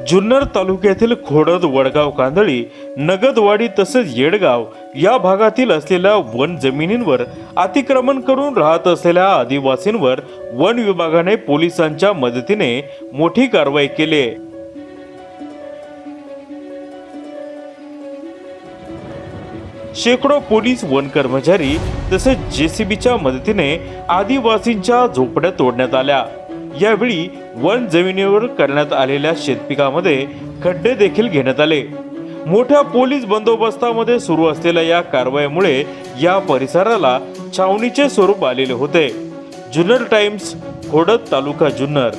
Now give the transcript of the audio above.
जुन्नर तालुक्यातील खोडद, वडगाव, कांदळी, नगदवाडी तसेच येडगाव या भागातील असलेल्या वन जमिनींवर अतिक्रमण करून राहत असलेल्या आदिवासींवर वन विभागाने पोलिसांच्या मदतीने मोठी कारवाई केली आहे। शेकडो पोलीस, वन कर्मचारी तसेच जेसीबीच्या मदतीने आदिवासींच्या झोपड्या तोडण्यात आल्या। यावेळी वन जमिनीवर करण्यात आलेल्या शेतपिकामध्ये खड्डे देखील घेण्यात आले। मोठ्या पोलीस बंदोबस्तामध्ये सुरू असलेल्या या कारवाईमुळे या परिसराला छावणीचे स्वरूप आलेले होते। जुन्नर टाइम्स, खोडद, तालुका जुन्नर।